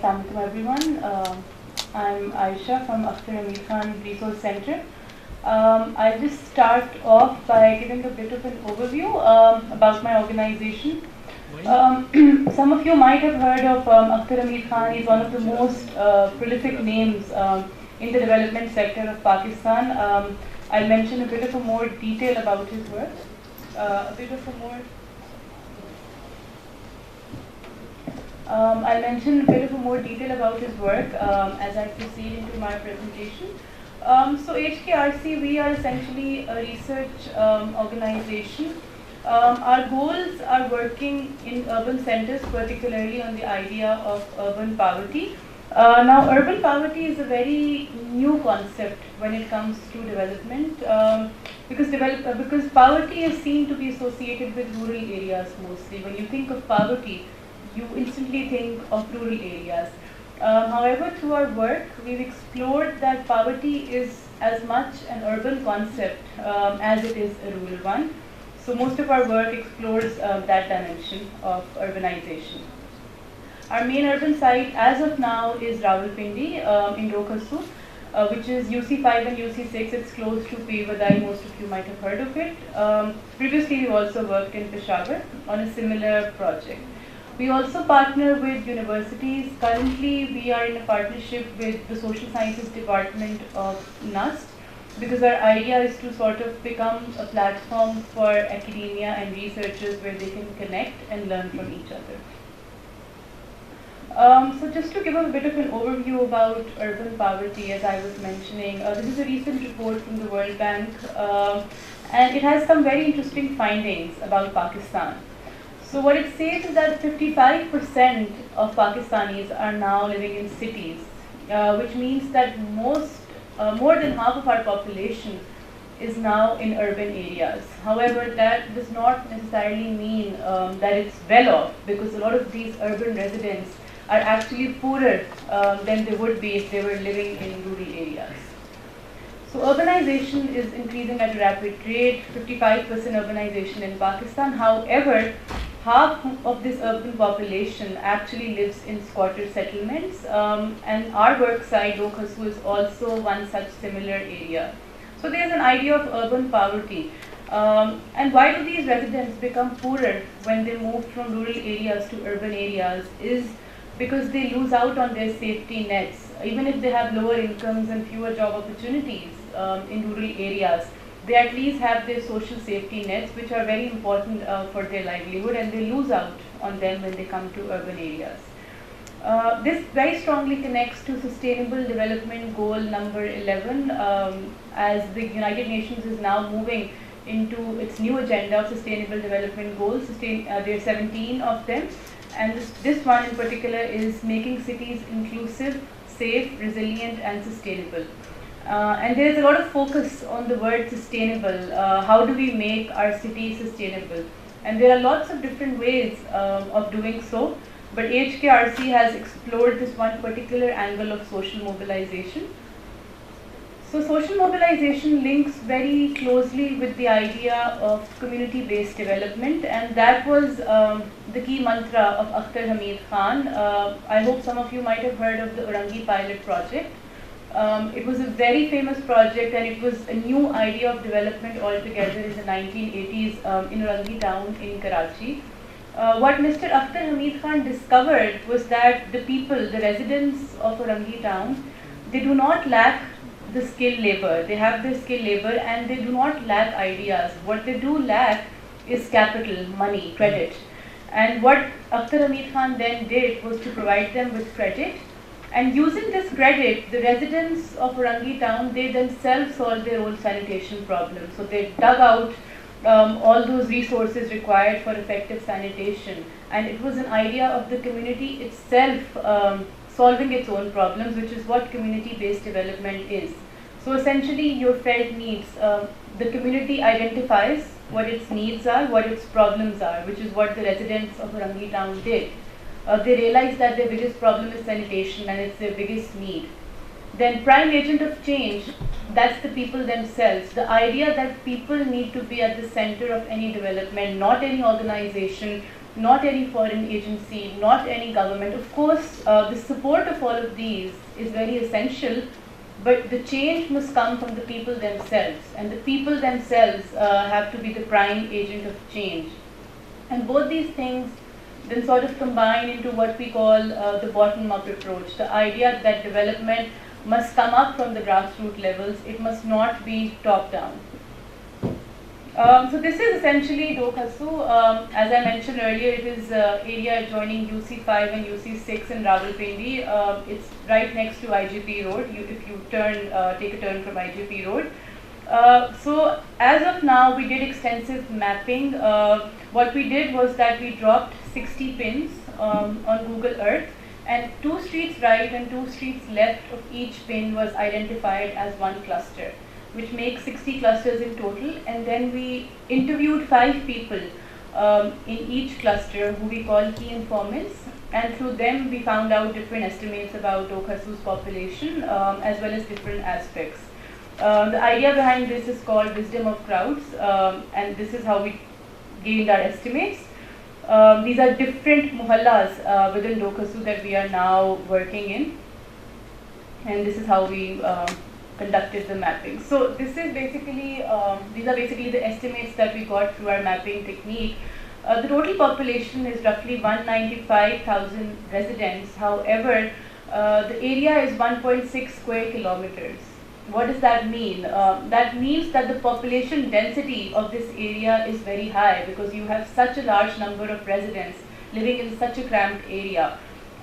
Assalamualaikum everyone. I'm Ayesha from AHKRC Resource Center. I'll just start off by giving a bit of an overview about my organization. Some of you might have heard of Akhtar Hamid Khan. He's one of the most prolific names in the development sector of Pakistan. I'll mention a bit of a more detail about his work. I'll mention a bit of a more detail about his work as I proceed into my presentation. So AHKRC, we are essentially a research organization. Our goals are working in urban centers, particularly on the idea of urban poverty. Now, urban poverty is a very new concept when it comes to development because poverty is seen to be associated with rural areas mostly. When you think of poverty, you instantly think of rural areas. However, through our work, we've explored that poverty is as much an urban concept as it is a rural one. So most of our work explores that dimension of urbanization. Our main urban site as of now is Rawalpindi in Rokhasu, which is UC5 and UC6. It's close to Pevadai. Most of you might have heard of it. Previously, we also worked in Peshawar on a similar project. We also partner with universities. Currently, we are in a partnership with the Social Sciences Department of NUST because our idea is to sort of become a platform for academia and researchers where they can connect and learn from each other. So just to give a bit of an overview about urban poverty, as I was mentioning, this is a recent report from the World Bank, and it has some very interesting findings about Pakistan. So what it says is that 55% of Pakistanis are now living in cities, which means that more than half of our population is now in urban areas. However, that does not necessarily mean that it's well off, because a lot of these urban residents are actually poorer than they would be if they were living in rural areas. So urbanization is increasing at a rapid rate, 55% urbanization in Pakistan. However, half of this urban population actually lives in squatter settlements, and our work site, Rokhasu, is also one such similar area. So there's an idea of urban poverty. And why do these residents become poorer when they move from rural areas to urban areas is because they lose out on their safety nets. Even if they have lower incomes and fewer job opportunities in rural areas, they at least have their social safety nets, which are very important for their livelihood, and they lose out on them when they come to urban areas. This very strongly connects to Sustainable Development Goal number 11, as the United Nations is now moving into its new agenda of Sustainable Development Goals. There are 17 of them, and this one in particular is making cities inclusive, safe, resilient, and sustainable. And there is a lot of focus on the word sustainable. How do we make our city sustainable? And there are lots of different ways of doing so, but AHKRC has explored this one particular angle of social mobilization. So social mobilization links very closely with the idea of community-based development, and that was the key mantra of Akhtar Hamid Khan. I hope some of you might have heard of the Urangi pilot project. It was a very famous project, and it was a new idea of development altogether in the 1980s in Urangi town in Karachi. What Mr. Akhtar Hamid Khan discovered was that the people, the residents of Urangi town, they do not lack the skilled labor. They have the skilled labor, and they do not lack ideas. What they do lack is capital, money, credit. And what Akhtar Hamid Khan then did was to provide them with credit. And using this credit, the residents of Urangi town, they themselves solved their own sanitation problems. So they dug out all those resources required for effective sanitation. And it was an idea of the community itself solving its own problems, which is what community-based development is. So essentially, your felt needs, the community identifies what its needs are, what its problems are, which is what the residents of Urangi town did. They realized that their biggest problem is sanitation, and it's their biggest need. Then prime agent of change, that's the people themselves. The idea that people need to be at the center of any development, not any organization, not any foreign agency, not any government. Of course, the support of all of these is very essential, but the change must come from the people themselves, and the people themselves have to be the prime agent of change. And both these things then sort of combine into what we call the bottom-up approach, the idea that development must come up from the grassroots levels, it must not be top-down. So this is essentially Dokhasu. As I mentioned earlier, it is area adjoining UC5 and UC6 in Rawalpindi. It's right next to IGP Road. If you take a turn from IGP Road. So as of now, we did extensive mapping. What we did was that we dropped 60 pins on Google Earth, and 2 streets right and 2 streets left of each pin was identified as one cluster, which makes 60 clusters in total. And then we interviewed 5 people in each cluster who we call key informants, and through them we found out different estimates about Dokhasu's population as well as different aspects. The idea behind this is called wisdom of crowds, and this is how we gained our estimates. These are different muhallas within Dokhasu that we are now working in, and this is how we conducted the mapping. So this is basically, these are basically the estimates that we got through our mapping technique. The total population is roughly 195,000 residents. However, the area is 1.6 square kilometers. What does that mean? That means that the population density of this area is very high because you have such a large number of residents living in such a cramped area.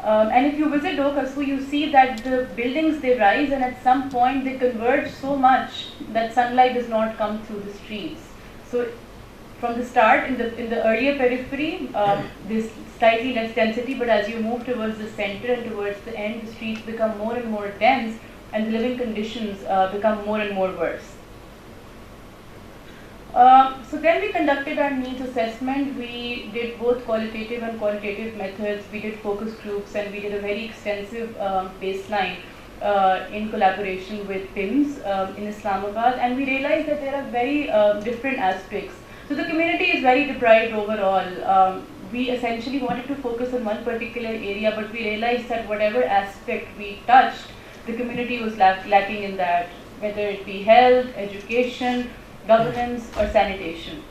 And if you visit Dokhasu, you see that the buildings, they rise, and at some point they converge so much that sunlight does not come through the streets. So from the start, in the earlier periphery, there's slightly less density, but as you move towards the center and towards the end, the streets become more and more dense, and the living conditions become more and more worse. So then we conducted our needs assessment. We did both qualitative and quantitative methods. We did focus groups, and we did a very extensive baseline in collaboration with PIMS in Islamabad, and we realized that there are very different aspects. So the community is very deprived overall. We essentially wanted to focus on one particular area, but we realized that whatever aspect we touched, the community was lacking in that, whether it be health, education, governance, or sanitation.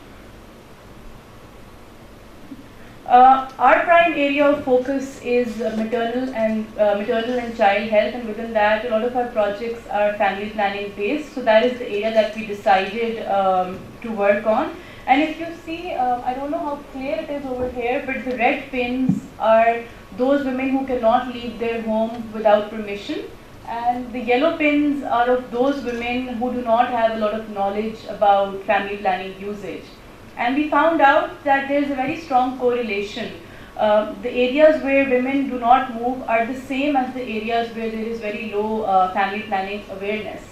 Our prime area of focus is maternal and child health, and within that, a lot of our projects are family planning based. So that is the area that we decided to work on. And if you see, I don't know how clear it is over here, but the red pins are those women who cannot leave their home without permission. And the yellow pins are of those women who do not have a lot of knowledge about family planning usage. And we found out that there is a very strong correlation. The areas where women do not move are the same as the areas where there is very low family planning awareness.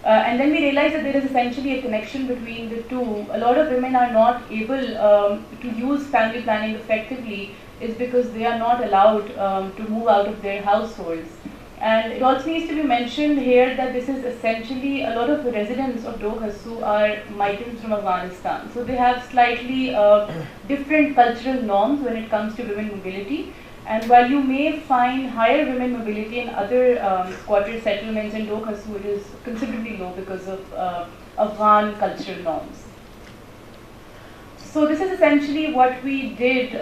And then we realized that there is essentially a connection between the two. A lot of women are not able to use family planning effectively is because they are not allowed to move out of their households. And it also needs to be mentioned here that this is essentially a lot of the residents of Dokhasu are migrants from Afghanistan. So they have slightly different cultural norms when it comes to women mobility. And while you may find higher women mobility in other squatter settlements, in Dokhasu it is considerably low because of Afghan cultural norms. So this is essentially what we did.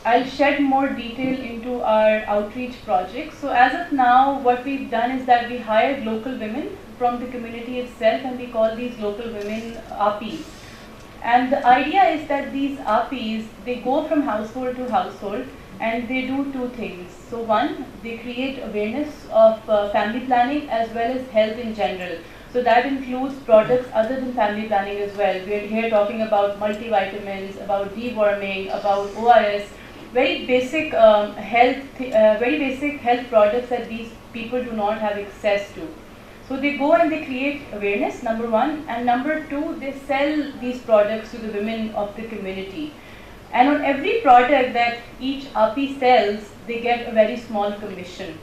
I'll shed more detail into our outreach project. So as of now, what we've done is that we hired local women from the community itself, and we call these local women APIs. And the idea is that these APIs, they go from household to household, and they do two things. So one, they create awareness of family planning as well as health in general. So that includes products other than family planning as well. We're here talking about multivitamins, about deworming, about ORS, very basic health products that these people do not have access to. So they go and they create awareness, number one, and number two, they sell these products to the women of the community. And on every product that each API sells, they get a very small commission.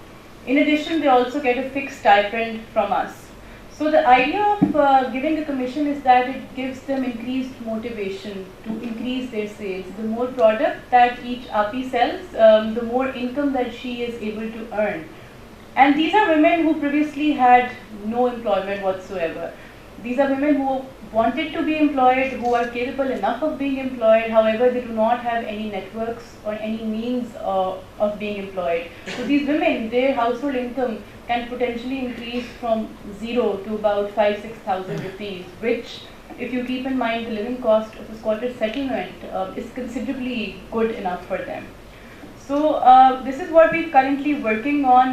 In addition, they also get a fixed stipend from us. So the idea of giving a commission is that it gives them increased motivation to increase their sales. The more product that each API sells, the more income that she is able to earn. And these are women who previously had no employment whatsoever. These are women who wanted to be employed, who are capable enough of being employed, however they do not have any networks or any means of being employed. So these women, their household income can potentially increase from 0 to about 5,000–6,000 rupees, which, if you keep in mind the living cost of a squatter settlement, is considerably good enough for them. So this is what we're currently working on.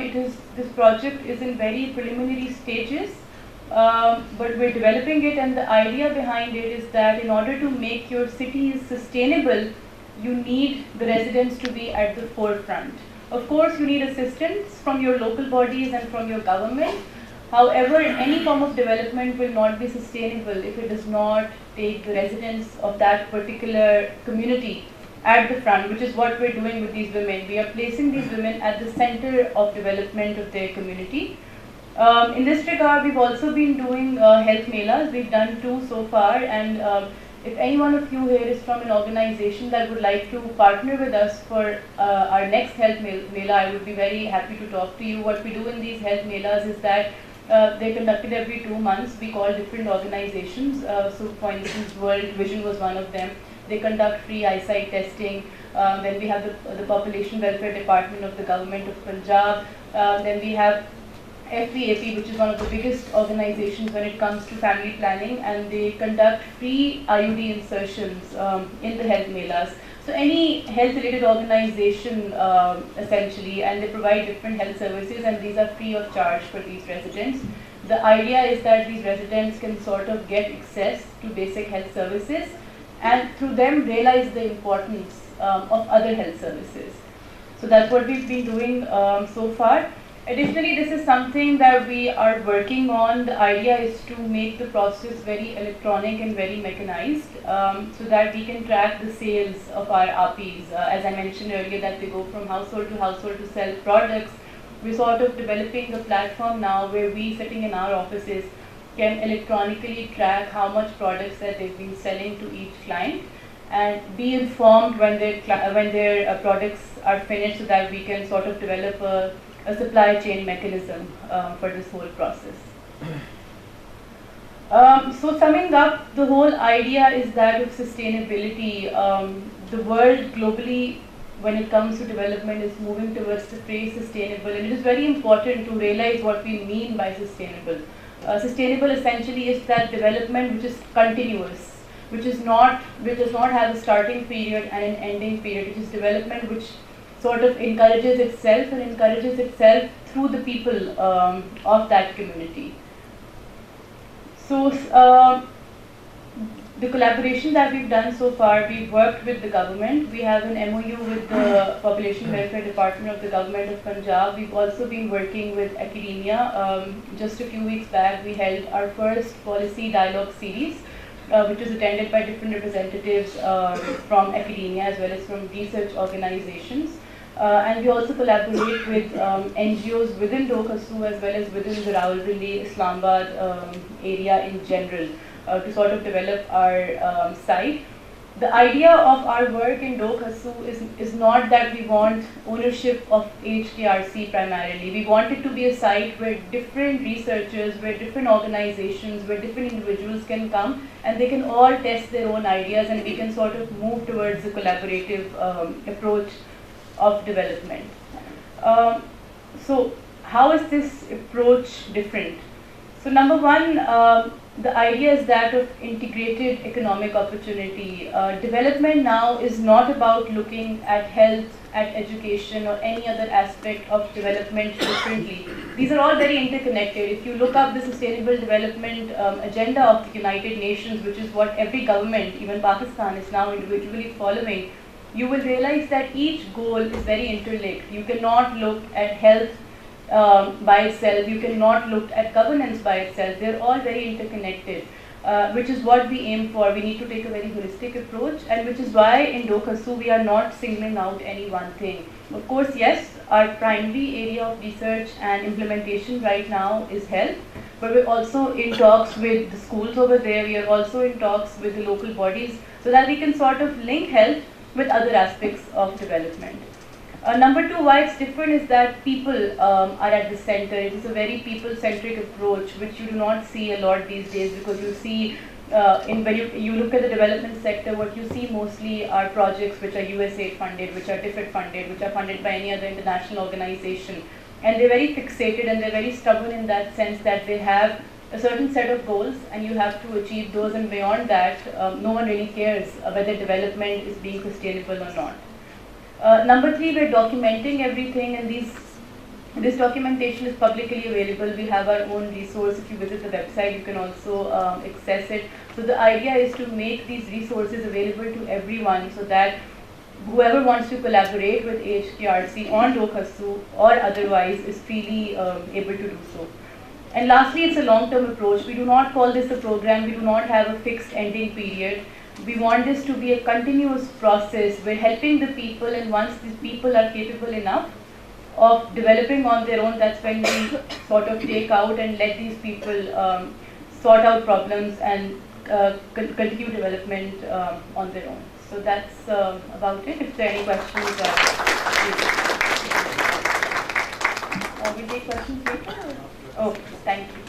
This project is in very preliminary stages, but we're developing it, and the idea behind it is that in order to make your cities sustainable, you need the residents to be at the forefront. Of course, you need assistance from your local bodies and from your government. However, any form of development will not be sustainable if it does not take the residents of that particular community at the front, which is what we're doing with these women. We are placing these women at the center of development of their community. In this regard, we've also been doing health melas. We've done 2 so far, and if any one of you here is from an organization that would like to partner with us for our next health mela, I would be very happy to talk to you. What we do in these health melas is that they're conducted every 2 months. We call different organizations. So for instance, World Vision was one of them. They conduct free eyesight testing. Then we have the Population Welfare Department of the Government of Punjab. Then we have FVAP, which is one of the biggest organizations when it comes to family planning, and they conduct free IUD insertions in the health melas. So any health-related organization essentially, and they provide different health services, and these are free of charge for these residents. The idea is that these residents can sort of get access to basic health services, and through them realize the importance of other health services. So that's what we've been doing so far. Additionally, this is something that we are working on. The idea is to make the process very electronic and very mechanized, so that we can track the sales of our APIs. As I mentioned earlier, that they go from household to sell products. We're sort of developing a platform now where we, sitting in our offices, can electronically track how much products that they've been selling to each client, and be informed when their products are finished, so that we can sort of develop a supply chain mechanism for this whole process. So summing up, the whole idea is that of sustainability. The world globally, when it comes to development, is moving towards the phrase sustainable, and it is very important to realize what we mean by sustainable. Sustainable essentially is that development which is continuous, which does not have a starting period and an ending period, which is development which sort of encourages itself through the people of that community. So the collaboration that we've done so far, we've worked with the government. We have an MOU with the Population Welfare Department of the Government of Punjab. We've also been working with academia. Just a few weeks back, we held our first policy dialogue series, which was attended by different representatives from academia as well as from research organizations. And we also collaborate with NGOs within Dokhasu as well as within the Rawalpindi, Islamabad area in general to sort of develop our site. The idea of our work in Dokhasu is not that we want ownership of AHKRC primarily. We want it to be a site where different researchers, where different organizations, where different individuals can come and they can all test their own ideas, and we can sort of move towards a collaborative approach of development. So how is this approach different? So number one, the idea is that of integrated economic opportunity. Development now is not about looking at health, at education, or any other aspect of development differently. These are all very interconnected. If you look up the Sustainable Development Agenda of the United Nations, which is what every government, even Pakistan, is now individually following, you will realize that each goal is very interlinked. You cannot look at health by itself, you cannot look at governance by itself. They're all very interconnected. which is what we aim for. We need to take a very holistic approach, and which is why in DOKASU we are not singling out any one thing. Of course, yes, our primary area of research and implementation right now is health, but we're also in talks with the schools over there, we are also in talks with the local bodies, so that we can sort of link health with other aspects of development. Number two, why it's different is that people are at the center. It is a very people-centric approach, which you do not see a lot these days, because you see, when you look at the development sector, what you see mostly are projects which are USAID funded, which are DFID funded, which are funded by any other international organization. And they're very fixated and they're very stubborn in that sense that they have a certain set of goals and you have to achieve those, and beyond that, no one really cares whether development is being sustainable or not. Number three, we're documenting everything, and this documentation is publicly available. We have our own resource. If you visit the website, you can also access it. So the idea is to make these resources available to everyone, so that whoever wants to collaborate with AHKRC on DOKASU or otherwise is freely able to do so. And lastly, it's a long-term approach. We do not call this a program. We do not have a fixed ending period. We want this to be a continuous process. We're helping the people, and once these people are capable enough of developing on their own, that's when we sort of take out and let these people sort out problems and continue development on their own. So that's about it. If there are any questions, we'll take questions later. Oh, thank you.